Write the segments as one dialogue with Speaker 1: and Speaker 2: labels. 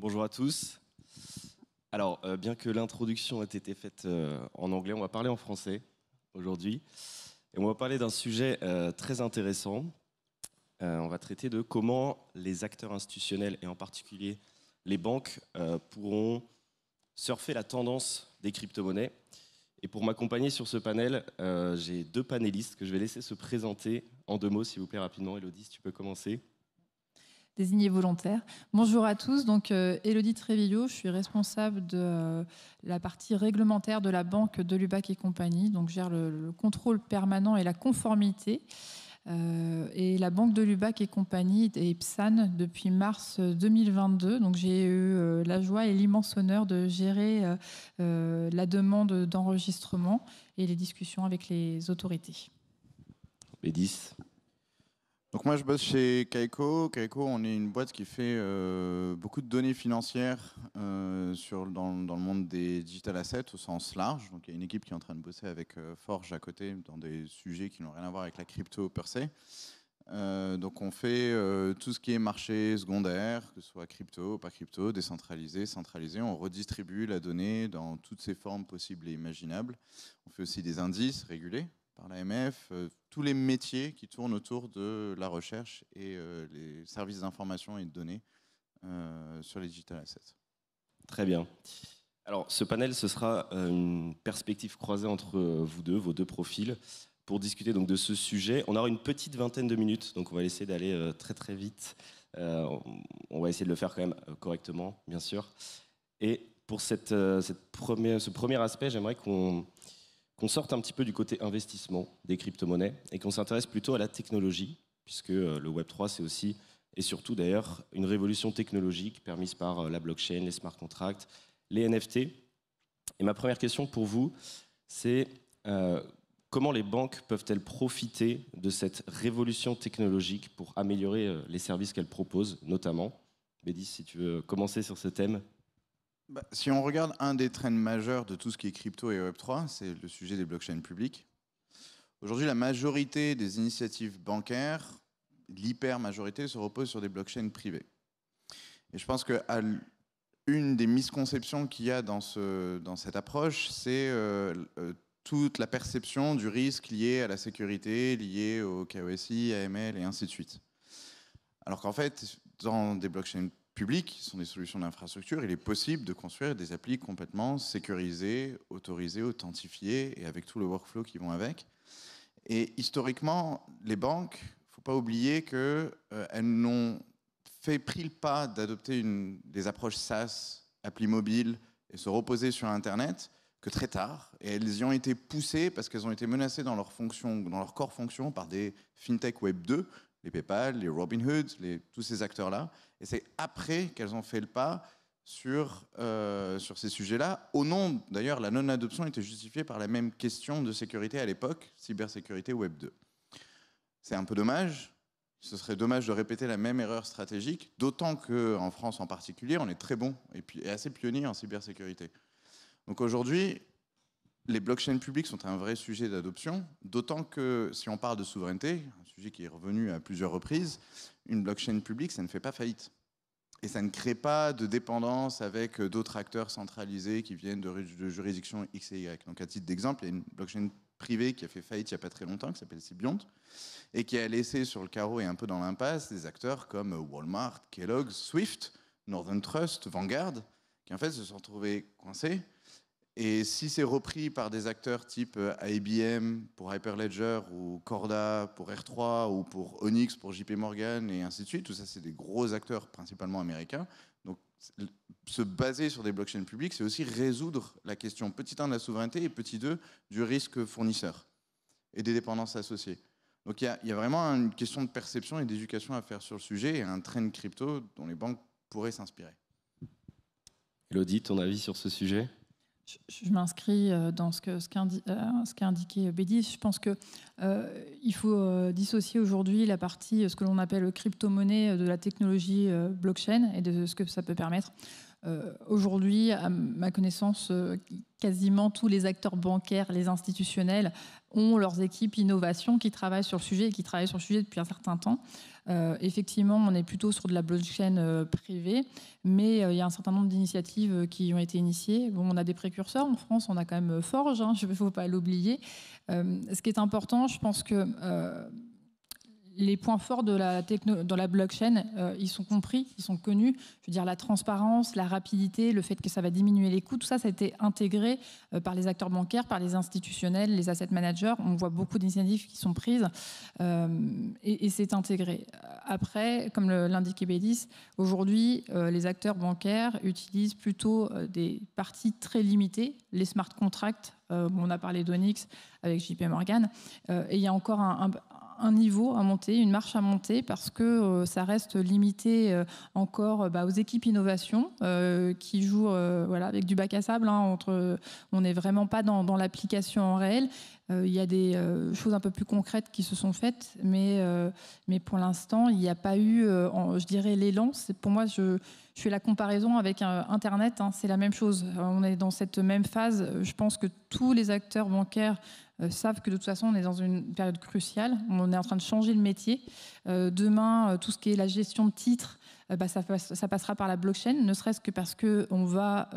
Speaker 1: Bonjour à tous. Alors, bien que l'introduction ait été faite en anglais, on va parler en français aujourd'hui. Et on va parler d'un sujet très intéressant. On va traiter de comment les acteurs institutionnels, et en particulier les banques, pourront surfer la tendance des crypto-monnaies. Et pour m'accompagner sur ce panel, j'ai deux panélistes que je vais laisser se présenter en 2 mots, s'il vous plaît, rapidement. Élodie, si tu peux commencer.
Speaker 2: Désigné volontaire. Bonjour à tous, donc Élodie Trévillo, je suis responsable de la partie réglementaire de la banque de Lubac et compagnie, donc je gère le contrôle permanent et la conformité. Et la banque de Lubac et compagnie est PSAN depuis mars 2022, donc j'ai eu la joie et l'immense honneur de gérer la demande d'enregistrement et les discussions avec les autorités.
Speaker 1: Bédis.
Speaker 3: Donc moi je bosse chez Kaiko. Kaiko, on est une boîte qui fait beaucoup de données financières dans le monde des digital assets au sens large. Donc il y a une équipe qui est en train de bosser avec Forge à côté dans des sujets qui n'ont rien à voir avec la crypto per se. Donc on fait tout ce qui est marché secondaire, que ce soit crypto, pas crypto, décentralisé, centralisé. On redistribue la donnée dans toutes ses formes possibles et imaginables. On fait aussi des indices régulés par l'AMF, tous les métiers qui tournent autour de la recherche et les services d'information et de données sur les digital assets.
Speaker 1: Très bien. Alors, ce panel, ce sera une perspective croisée entre vous deux, vos deux profils, pour discuter donc de ce sujet. On aura une petite vingtaine de minutes, donc on va essayer d'aller très très vite. On va essayer de le faire quand même correctement, bien sûr. Et pour ce premier aspect, j'aimerais qu'on sorte un petit peu du côté investissement des crypto-monnaies et qu'on s'intéresse plutôt à la technologie, puisque le Web3, c'est aussi et surtout d'ailleurs une révolution technologique permise par la blockchain, les smart contracts, les NFT. Et ma première question pour vous, c'est comment les banques peuvent-elles profiter de cette révolution technologique pour améliorer les services qu'elles proposent, notamment. Bédis, si tu veux commencer sur ce thème.
Speaker 3: Si on regarde un des trends majeurs de tout ce qui est crypto et Web3, c'est le sujet des blockchains publiques. Aujourd'hui, la majorité des initiatives bancaires, l'hyper-majorité, se repose sur des blockchains privées. Et je pense qu'une des misconceptions qu'il y a dans cette approche, c'est toute la perception du risque lié à la sécurité, lié au KYC, AML et ainsi de suite. Alors qu'en fait, dans des blockchains publics, qui sont des solutions d'infrastructure, il est possible de construire des applis complètement sécurisées, autorisées, authentifiées et avec tout le workflow qui vont avec. Et historiquement, les banques, il ne faut pas oublier qu'elles n'ont pris le pas d'adopter des approches SaaS, applis mobiles et se reposer sur Internet que très tard. Et elles y ont été poussées parce qu'elles ont été menacées dans leur core fonction par des fintech Web 2, les PayPal, les Robinhood, tous ces acteurs-là. Et c'est après qu'elles ont fait le pas sur ces sujets-là. Au nom, d'ailleurs, la non-adoption était justifiée par la même question de sécurité à l'époque, cybersécurité Web 2. C'est un peu dommage. Ce serait dommage de répéter la même erreur stratégique, d'autant qu'en France en particulier, on est très bon et assez pionnier en cybersécurité. Donc aujourd'hui, les blockchains publics sont un vrai sujet d'adoption, d'autant que si on parle de souveraineté, un sujet qui est revenu à plusieurs reprises, une blockchain publique, ça ne fait pas faillite. Et ça ne crée pas de dépendance avec d'autres acteurs centralisés qui viennent de juridictions X et Y. Donc à titre d'exemple, il y a une blockchain privée qui a fait faillite il n'y a pas très longtemps, qui s'appelle Symbiont, et qui a laissé sur le carreau et un peu dans l'impasse des acteurs comme Walmart, Kellogg's, Swift, Northern Trust, Vanguard, qui en fait se sont retrouvés coincés. Et si c'est repris par des acteurs type IBM pour Hyperledger ou Corda pour R3 ou pour Onyx pour JP Morgan et ainsi de suite, tout ça c'est des gros acteurs principalement américains. Donc se baser sur des blockchains publiques, c'est aussi résoudre la question petit 1 de la souveraineté et petit 2 du risque fournisseur et des dépendances associées. Donc il y a vraiment une question de perception et d'éducation à faire sur le sujet et un trend crypto dont les banques pourraient s'inspirer.
Speaker 1: Élodie, ton avis sur ce sujet ?
Speaker 2: Je m'inscris dans ce qu'a indiqué Bédis. Je pense qu'il faut dissocier aujourd'hui la partie, ce que l'on appelle crypto-monnaie, de la technologie blockchain et de ce que ça peut permettre. Aujourd'hui, à ma connaissance, quasiment tous les acteurs bancaires, les institutionnels, ont leurs équipes innovation qui travaillent sur le sujet et qui travaillent sur le sujet depuis un certain temps. Effectivement, on est plutôt sur de la blockchain privée, mais il y a un certain nombre d'initiatives qui ont été initiées. Bon, on a des précurseurs en France, on a quand même Forge, il ne faut pas l'oublier. Ce qui est important, je pense que les points forts de dans la blockchain, ils sont compris, ils sont connus. Je veux dire, la transparence, la rapidité, le fait que ça va diminuer les coûts, tout ça, ça a été intégré par les acteurs bancaires, par les institutionnels, les asset managers. On voit beaucoup d'initiatives qui sont prises et c'est intégré. Après, comme l'indiquait Bélis, aujourd'hui, les acteurs bancaires utilisent plutôt des parties très limitées, les smart contracts. On a parlé d'Onyx avec JP Morgan. Et il y a encore un niveau à monter, une marche à monter, parce que ça reste limité encore aux équipes innovation qui jouent avec du bac à sable. On n'est vraiment pas dans l'application en réel. Il y a des choses un peu plus concrètes qui se sont faites, mais pour l'instant, il n'y a pas eu, je dirais, l'élan. Pour moi, je fais la comparaison avec Internet, c'est la même chose. On est dans cette même phase. Je pense que tous les acteurs bancaires savent que de toute façon, on est dans une période cruciale. On est en train de changer le métier. Demain, tout ce qui est la gestion de titres, ça passera par la blockchain, ne serait-ce que parce qu'on va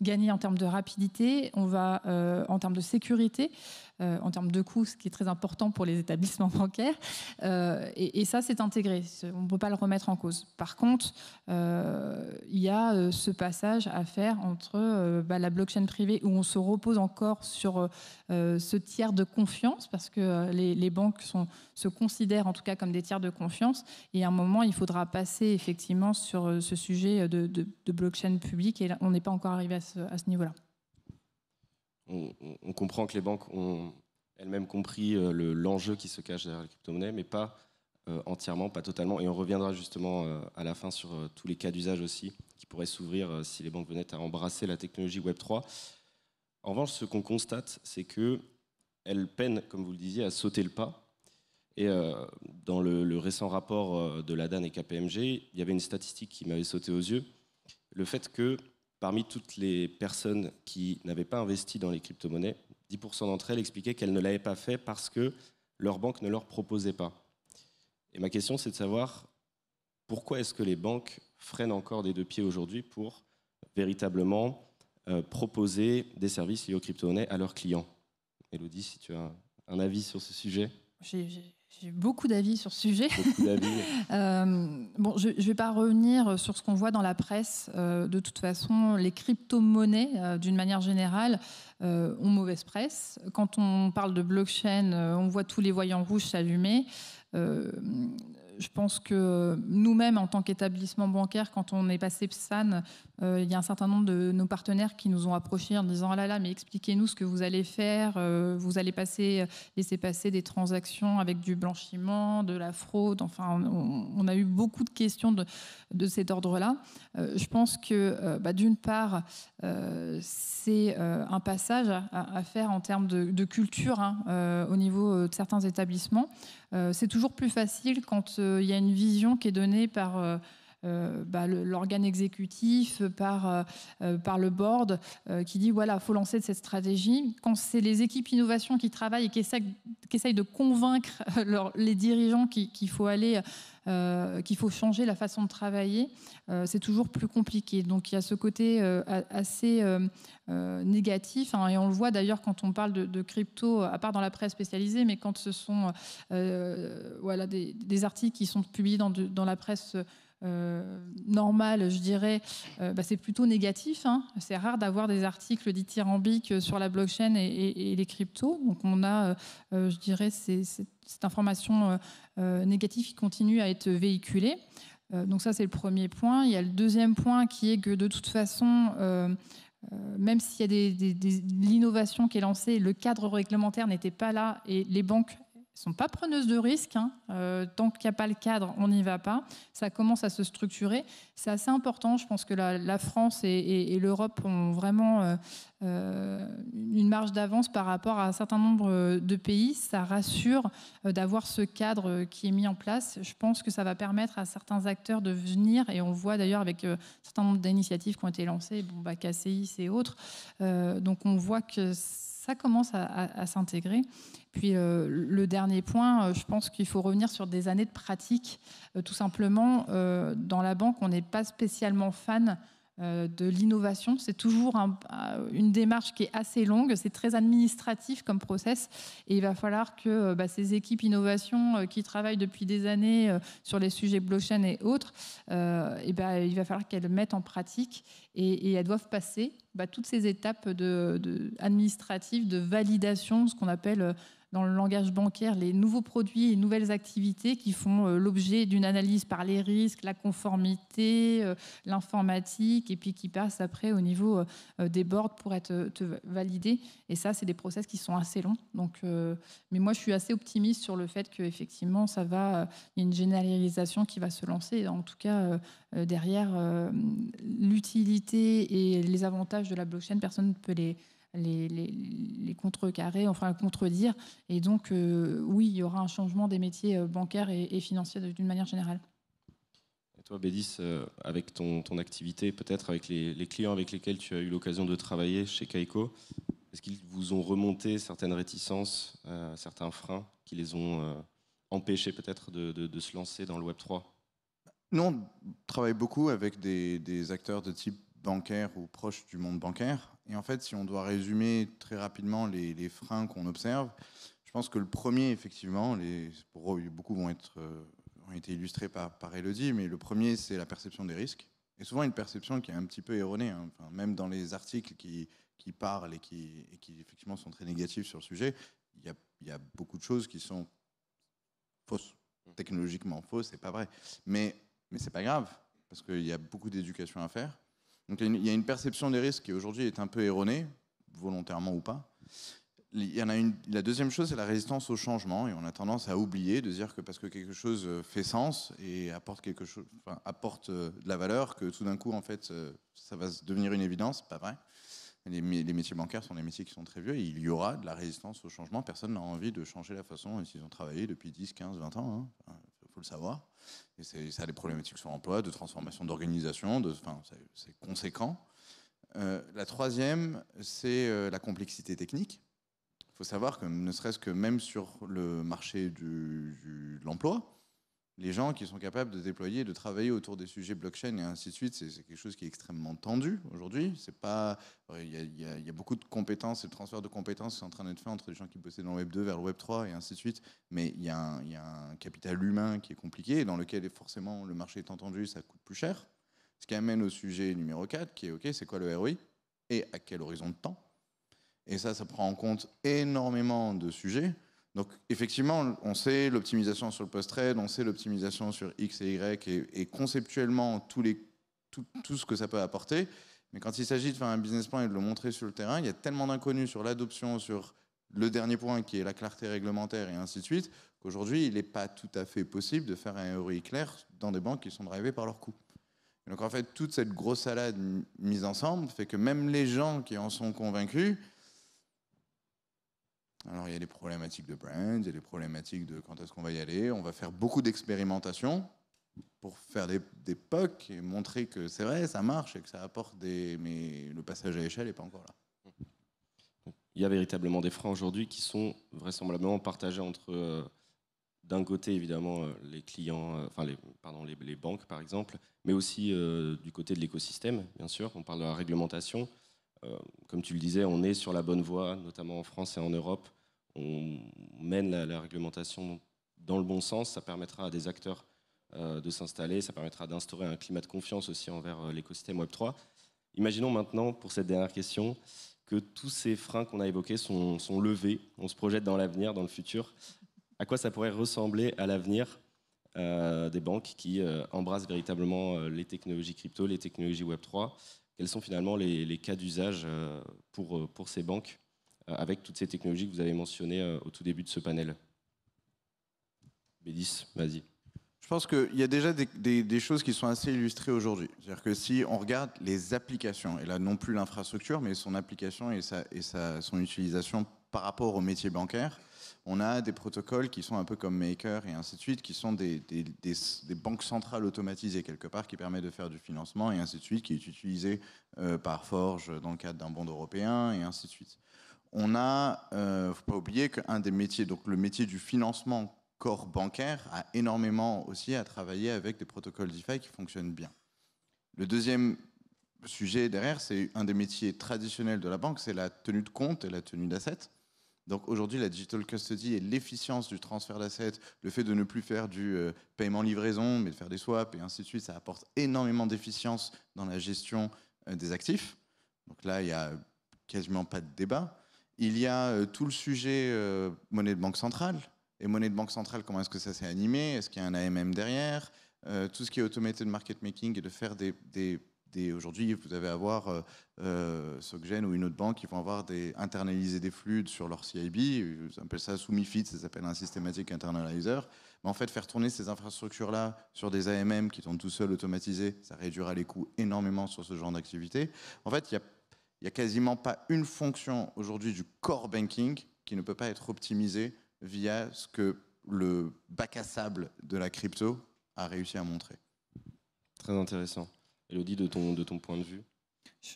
Speaker 2: gagner en termes de rapidité, on va en termes de sécurité, en termes de coûts, ce qui est très important pour les établissements bancaires. Et ça, c'est intégré. On ne peut pas le remettre en cause. Par contre, il y a ce passage à faire entre la blockchain privée, où on se repose encore sur ce tiers de confiance, parce que les banques se considèrent en tout cas comme des tiers de confiance. Et à un moment, il faudra passer effectivement sur ce sujet de blockchain publique. Et là, on n'est pas encore arrivé à ce niveau-là.
Speaker 1: On comprend que les banques ont elles-mêmes compris l'enjeu qui se cache derrière les crypto-monnaies, mais pas entièrement, pas totalement. Et on reviendra justement à la fin sur tous les cas d'usage aussi qui pourraient s'ouvrir si les banques venaient à embrasser la technologie Web3. En revanche, ce qu'on constate, c'est qu'elles peinent, comme vous le disiez, à sauter le pas. Et dans le récent rapport de l'ADAN et KPMG, il y avait une statistique qui m'avait sauté aux yeux. Le fait que parmi toutes les personnes qui n'avaient pas investi dans les crypto-monnaies, 10% d'entre elles expliquaient qu'elles ne l'avaient pas fait parce que leur banque ne leur proposait pas. Et ma question, c'est de savoir pourquoi est-ce que les banques freinent encore des deux pieds aujourd'hui pour véritablement proposer des services liés aux crypto-monnaies à leurs clients. Élodie, si tu as un avis sur ce sujet.
Speaker 2: J'ai beaucoup d'avis sur ce sujet.
Speaker 1: Beaucoup d'avis.
Speaker 2: Je ne vais pas revenir sur ce qu'on voit dans la presse. De toute façon, les crypto-monnaies, d'une manière générale, ont mauvaise presse. Quand on parle de blockchain, on voit tous les voyants rouges s'allumer. Je pense que nous-mêmes, en tant qu'établissement bancaire, quand on est passé PSAN, il y a un certain nombre de nos partenaires qui nous ont approchés en disant « Ah là là, mais expliquez-nous ce que vous allez faire. Vous allez laisser passer des transactions avec du blanchiment, de la fraude. » Enfin, on a eu beaucoup de questions de cet ordre-là. Je pense que, d'une part, c'est un passage à faire en termes de culture au niveau de certains établissements. C'est toujours plus facile quand il y a une vision qui est donnée par l'organe exécutif, par le board, qui dit voilà, il faut lancer cette stratégie. Quand c'est les équipes innovation qui travaillent et qui essayent de convaincre les dirigeants qu'il faut aller, qu'il faut changer la façon de travailler, c'est toujours plus compliqué. Donc il y a ce côté assez négatif, et on le voit d'ailleurs quand on parle de crypto, à part dans la presse spécialisée, mais quand ce sont des articles qui sont publiés dans la presse normale, je dirais, c'est plutôt négatif. C'est rare d'avoir des articles dithyrambiques sur la blockchain et les cryptos. Donc on a, je dirais, cette information négative qui continue à être véhiculée. Donc ça, c'est le premier point. Il y a le deuxième point qui est que de toute façon, même s'il y a l'innovation qui est lancée, le cadre réglementaire n'était pas là et les banques ne sont pas preneuses de risques. Tant qu'il n'y a pas le cadre, on n'y va pas. Ça commence à se structurer. C'est assez important. Je pense que la France et l'Europe ont vraiment une marge d'avance par rapport à un certain nombre de pays. Ça rassure d'avoir ce cadre qui est mis en place. Je pense que ça va permettre à certains acteurs de venir, et on le voit d'ailleurs avec un certain nombre d'initiatives qui ont été lancées, KCIS et autres. Donc on voit que ça commence à s'intégrer. Puis le dernier point, je pense qu'il faut revenir sur des années de pratique. Tout simplement, dans la banque, on n'est pas spécialement fan de l'innovation. C'est toujours une démarche qui est assez longue, c'est très administratif comme process, et il va falloir que ces équipes innovation qui travaillent depuis des années sur les sujets blockchain et autres, il va falloir qu'elles mettent en pratique, et elles doivent passer toutes ces étapes administratives de validation, ce qu'on appelle dans le langage bancaire, les nouveaux produits et nouvelles activités qui font l'objet d'une analyse par les risques, la conformité, l'informatique, et puis qui passent après au niveau des boards pour être validés. Et ça, c'est des process qui sont assez longs. Donc, mais moi, je suis assez optimiste sur le fait qu'effectivement, il y a une généralisation qui va se lancer. En tout cas, derrière, l'utilité et les avantages de la blockchain, personne ne peut les contrecarrer, enfin contredire. Et donc, oui, il y aura un changement des métiers bancaires et financiers d'une manière générale.
Speaker 1: Et toi, Bédis, avec ton activité, peut-être avec les clients avec lesquels tu as eu l'occasion de travailler chez Kaiko, est-ce qu'ils vous ont remonté certaines réticences, certains freins qui les ont empêchés peut-être de se lancer dans le Web3 ?
Speaker 3: Nous, on travaille beaucoup avec des acteurs de type bancaire ou proches du monde bancaire. Et en fait, si on doit résumer très rapidement les freins qu'on observe, je pense que le premier, effectivement, beaucoup ont été illustrés par Élodie, mais le premier, c'est la perception des risques. Et souvent une perception qui est un petit peu erronée, hein. Enfin, même dans les articles qui parlent et qui effectivement sont très négatifs sur le sujet, il y a beaucoup de choses qui sont fausses, technologiquement fausses, c'est pas vrai. Mais c'est pas grave, parce qu'il y a beaucoup d'éducation à faire. Donc il y a une perception des risques qui aujourd'hui est un peu erronée, volontairement ou pas. La deuxième chose, c'est la résistance au changement, et on a tendance à oublier de dire que parce que quelque chose fait sens et apporte de la valeur, que tout d'un coup, en fait, ça va devenir une évidence. Pas vrai. Les métiers bancaires sont des métiers qui sont très vieux, et il y aura de la résistance au changement. Personne n'a envie de changer la façon dont ils ont travaillé depuis 10, 15, 20 ans. Il faut le savoir. Et ça a des problématiques sur l'emploi, de transformation d'organisation, c'est conséquent. La troisième, c'est la complexité technique. Il faut savoir que ne serait-ce que même sur le marché de l'emploi, les gens qui sont capables de déployer, de travailler autour des sujets blockchain et ainsi de suite, c'est quelque chose qui est extrêmement tendu aujourd'hui. Il y a beaucoup de compétences et de transfert de compétences qui sont en train d'être fait entre les gens qui bossaient dans le Web 2 vers le Web 3 et ainsi de suite. Mais il y a un capital humain qui est compliqué et dans lequel forcément le marché est entendu, ça coûte plus cher. Ce qui amène au sujet numéro 4 qui est OK, c'est quoi le ROI et à quel horizon de temps. Et ça prend en compte énormément de sujets. Donc, effectivement, on sait l'optimisation sur le post-trade, on sait l'optimisation sur X et Y, et conceptuellement, tout ce que ça peut apporter. Mais quand il s'agit de faire un business plan et de le montrer sur le terrain, il y a tellement d'inconnus sur l'adoption, sur le dernier point qui est la clarté réglementaire et ainsi de suite, qu'aujourd'hui, il n'est pas tout à fait possible de faire un ROI clair dans des banques qui sont drivées par leurs coûts. Et donc, en fait, toute cette grosse salade mise ensemble fait que même les gens qui en sont convaincus, alors il y a des problématiques de brand, il y a des problématiques de quand est-ce qu'on va y aller. On va faire beaucoup d'expérimentations pour faire des POC et montrer que c'est vrai, ça marche et que ça apporte mais le passage à l'échelle n'est pas encore là.
Speaker 1: Il y a véritablement des freins aujourd'hui qui sont vraisemblablement partagés entre, d'un côté évidemment les clients, les banques par exemple, mais aussi du côté de l'écosystème, bien sûr. On parle de la réglementation. Comme tu le disais, on est sur la bonne voie, notamment en France et en Europe. On mène la réglementation dans le bon sens. Ça permettra à des acteurs de s'installer, ça permettra d'instaurer un climat de confiance aussi envers l'écosystème Web3. Imaginons maintenant, pour cette dernière question, que tous ces freins qu'on a évoqués sont levés. On se projette dans l'avenir, dans le futur. À quoi ça pourrait ressembler à l'avenir des banques qui embrassent véritablement les technologies crypto, les technologies Web3 ? Quels sont finalement les cas d'usage pour ces banques avec toutes ces technologies que vous avez mentionnées au tout début de ce panel ? Bédis, vas-y.
Speaker 3: Je pense qu'il y a déjà des choses qui sont assez illustrées aujourd'hui. C'est-à-dire que si on regarde les applications, et là non plus l'infrastructure, mais son application et son utilisation par rapport au métier bancaire, on a des protocoles qui sont un peu comme Maker et ainsi de suite, qui sont des banques centrales automatisées quelque part, qui permettent de faire du financement et ainsi de suite, qui est utilisé par Forge dans le cadre d'un bond européen et ainsi de suite. On a, faut pas oublier qu'un des métiers, donc le métier du financement corps bancaire, a énormément aussi à travailler avec des protocoles DeFi qui fonctionnent bien. Le deuxième sujet derrière, c'est un des métiers traditionnels de la banque, c'est la tenue de compte et la tenue d'assets. Donc aujourd'hui, la digital custody et l'efficience du transfert d'assets, le fait de ne plus faire du paiement livraison, mais de faire des swaps et ainsi de suite, ça apporte énormément d'efficience dans la gestion des actifs. Donc là, il n'y a quasiment pas de débat. Il y a tout le sujet monnaie de banque centrale. Et monnaie de banque centrale, comment est-ce que ça s'est animé? Est-ce qu'il y a un AMM derrière? Tout ce qui est automated market making et de faire aujourd'hui, vous allez avoir SocGen ou une autre banque qui vont avoir internaliser des flux sur leur CIB. Ils appellent ça sous MiFID, ça s'appelle un systematic internalizer. Mais en fait, faire tourner ces infrastructures-là sur des AMM qui tournent tout seuls automatisés, ça réduira les coûts énormément sur ce genre d'activité. En fait, il n'y a quasiment pas une fonction aujourd'hui du core banking qui ne peut pas être optimisée via ce que le bac à sable de la crypto a réussi à montrer.
Speaker 1: Très intéressant. Élodie, de ton point de vue?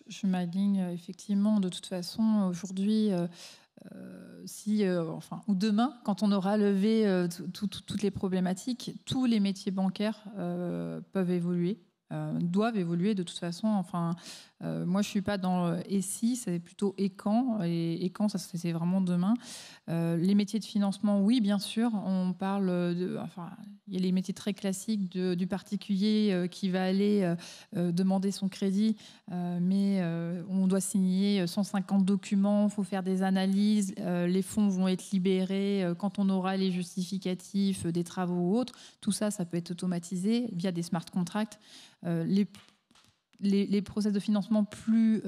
Speaker 2: Je m'aligne effectivement. De toute façon, aujourd'hui, ou demain, quand on aura levé toutes les problématiques, tous les métiers bancaires peuvent évoluer. Doivent évoluer de toute façon. Moi, je ne suis pas dans et si, c'est plutôt et quand. Et quand, ça c'est vraiment demain. Les métiers de financement, oui, bien sûr. On parle il y a les métiers très classiques du particulier qui va aller demander son crédit, mais on doit signer 150 documents, il faut faire des analyses, les fonds vont être libérés quand on aura les justificatifs des travaux ou autres. Tout ça, ça peut être automatisé via des smart contracts. Les process de financement plus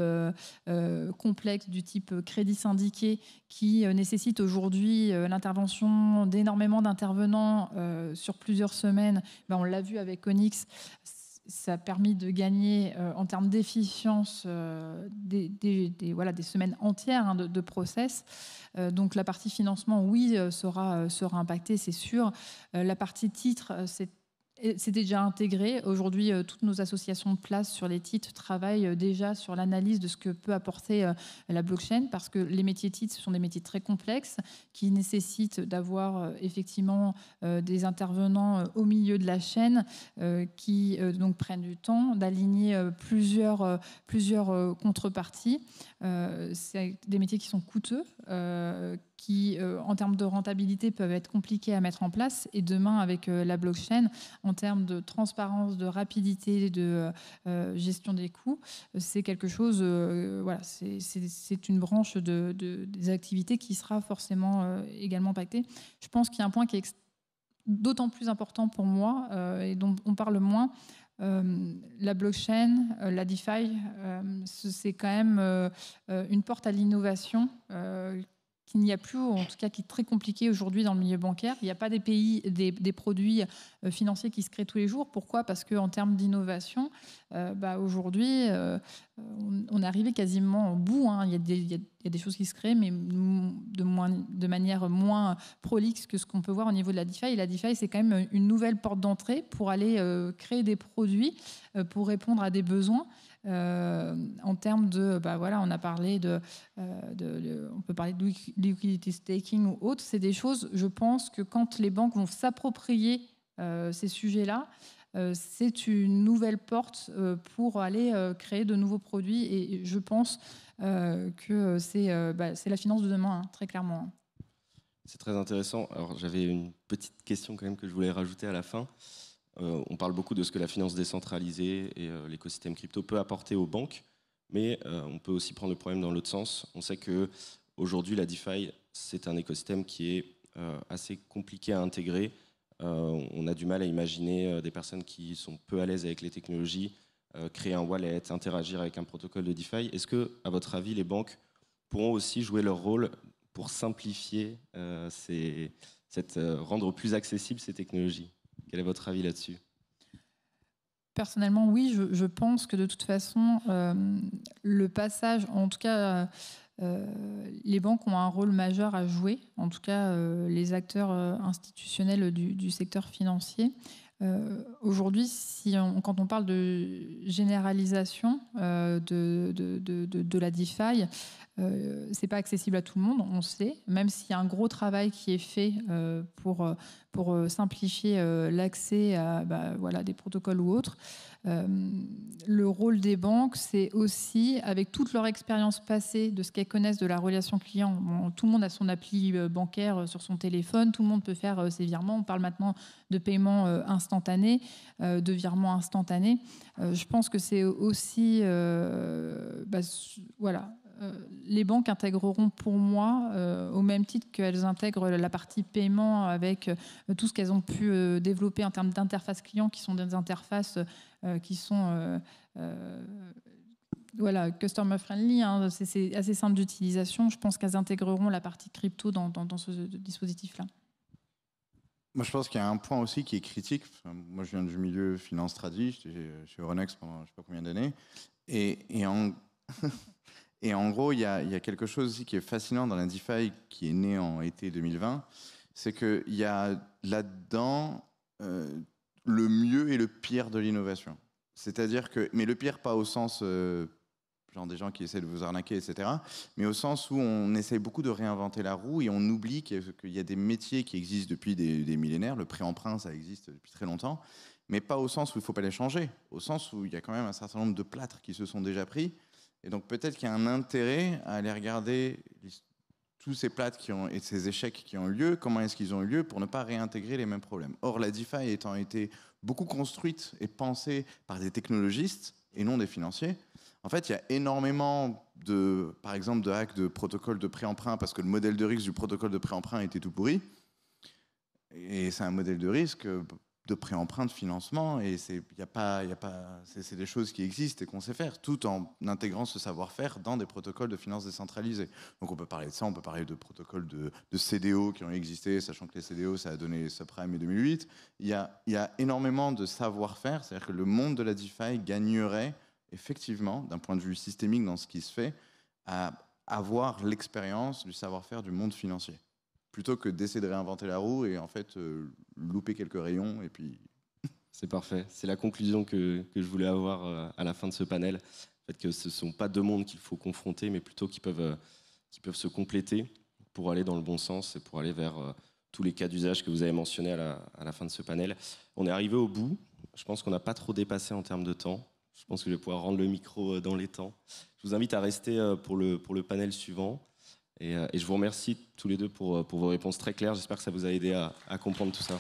Speaker 2: complexes du type crédit syndiqué qui nécessitent aujourd'hui l'intervention d'énormément d'intervenants sur plusieurs semaines. On l'a vu avec Onyx, ça a permis de gagner en termes d'efficience des semaines entières de process. Donc la partie financement, oui, sera impactée, c'est sûr. La partie titre, c'était déjà intégré. Aujourd'hui, toutes nos associations de place sur les titres travaillent déjà sur l'analyse de ce que peut apporter la blockchain, parce que les métiers titres, ce sont des métiers très complexes qui nécessitent d'avoir effectivement des intervenants au milieu de la chaîne qui donc prennent du temps, d'aligner plusieurs contreparties. C'est des métiers qui sont coûteux, qui, en termes de rentabilité, peuvent être compliqués à mettre en place. Et demain, avec la blockchain, en termes de transparence, de rapidité, de gestion des coûts, c'est quelque chose, c'est une branche des activités qui sera forcément également impactée. Je pense qu'il y a un point qui est d'autant plus important pour moi et dont on parle moins. La blockchain, la DeFi, c'est quand même une porte à l'innovation qu'il n'y a plus, ou en tout cas qui est très compliqué aujourd'hui dans le milieu bancaire. Il n'y a pas des produits financiers qui se créent tous les jours. Pourquoi? Parce qu'en termes d'innovation, aujourd'hui, on est arrivé quasiment au bout. Il y a des choses qui se créent, mais de manière moins prolixe que ce qu'on peut voir au niveau de la DeFi. Et la DeFi, c'est quand même une nouvelle porte d'entrée pour aller créer des produits pour répondre à des besoins. En termes de, on a parlé on peut parler de liquidity staking ou autre. C'est des choses, je pense que quand les banques vont s'approprier ces sujets-là, c'est une nouvelle porte pour aller créer de nouveaux produits. Et je pense que c'est la finance de demain, très clairement.
Speaker 1: C'est très intéressant. Alors, j'avais une petite question quand même que je voulais rajouter à la fin. On parle beaucoup de ce que la finance décentralisée et l'écosystème crypto peut apporter aux banques, mais on peut aussi prendre le problème dans l'autre sens. On sait qu'aujourd'hui, la DeFi, c'est un écosystème qui est assez compliqué à intégrer. On a du mal à imaginer des personnes qui sont peu à l'aise avec les technologies, créer un wallet, interagir avec un protocole de DeFi. Est-ce que, à votre avis, les banques pourront aussi jouer leur rôle pour simplifier, rendre plus accessibles ces technologies? Quel est votre avis là-dessus?
Speaker 2: Personnellement, oui, je pense que de toute façon, le passage, en tout cas, les banques ont un rôle majeur à jouer, en tout cas les acteurs institutionnels du secteur financier. Aujourd'hui, quand on parle de généralisation de la DeFi, c'est pas accessible à tout le monde, on sait, même s'il y a un gros travail qui est fait pour simplifier l'accès à des protocoles ou autres. Le rôle des banques, c'est aussi, avec toute leur expérience passée de ce qu'elles connaissent de la relation client, tout le monde a son appli bancaire sur son téléphone, tout le monde peut faire ses virements. On parle maintenant de paiement instantané, de virements instantanés. Je pense que c'est aussi... les banques intégreront pour moi, au même titre qu'elles intègrent la partie paiement avec tout ce qu'elles ont pu développer en termes d'interface client, qui sont des interfaces qui sont customer friendly, hein, c'est assez simple d'utilisation. Je pense qu'elles intégreront la partie crypto dans ce dispositif-là.
Speaker 3: Moi, je pense qu'il y a un point aussi qui est critique. Moi, je viens du milieu finance tradi, j'étais chez Euronext pendant je ne sais pas combien d'années. Et en gros, il y a quelque chose aussi qui est fascinant dans la DeFi qui est né en été 2020. C'est qu'il y a là-dedans le mieux et le pire de l'innovation. C'est-à-dire que, mais le pire pas au sens genre des gens qui essaient de vous arnaquer, etc., mais au sens où on essaie beaucoup de réinventer la roue et on oublie qu'il y a des métiers qui existent depuis des millénaires. Le pré-emprunt, ça existe depuis très longtemps, mais pas au sens où il ne faut pas les changer, au sens où il y a quand même un certain nombre de plâtres qui se sont déjà pris. Et donc peut-être qu'il y a un intérêt à aller regarder tous ces plâtres et ces échecs qui ont eu lieu, comment est-ce qu'ils ont eu lieu pour ne pas réintégrer les mêmes problèmes. Or, la DeFi étant été beaucoup construite et pensée par des technologistes et non des financiers, en fait, il y a énormément par exemple, de hacks de protocoles de pré-emprunt parce que le modèle de risque du protocole de pré-emprunt était tout pourri. Et c'est un modèle de risque de pré-emprunt, de financement, et c'est des choses qui existent et qu'on sait faire, tout en intégrant ce savoir-faire dans des protocoles de finance décentralisés. Donc on peut parler de ça, on peut parler de protocoles de CDO qui ont existé, sachant que les CDO, ça a donné les subprimes en 2008. Il y a énormément de savoir-faire, c'est-à-dire que le monde de la DeFi gagnerait, effectivement, d'un point de vue systémique dans ce qui se fait, à avoir l'expérience du savoir-faire du monde financier, plutôt que d'essayer de réinventer la roue et en fait louper quelques rayons et puis...
Speaker 1: C'est parfait. C'est la conclusion que je voulais avoir à la fin de ce panel. Le fait que ce ne sont pas deux mondes qu'il faut confronter, mais plutôt qui peuvent se compléter pour aller dans le bon sens et pour aller vers tous les cas d'usage que vous avez mentionnés à la fin de ce panel. On est arrivé au bout. Je pense qu'on n'a pas trop dépassé en termes de temps. Je pense que je vais pouvoir rendre le micro dans les temps. Je vous invite à rester pour le panel suivant. Et je vous remercie tous les deux pour vos réponses très claires. J'espère que ça vous a aidé à comprendre tout ça.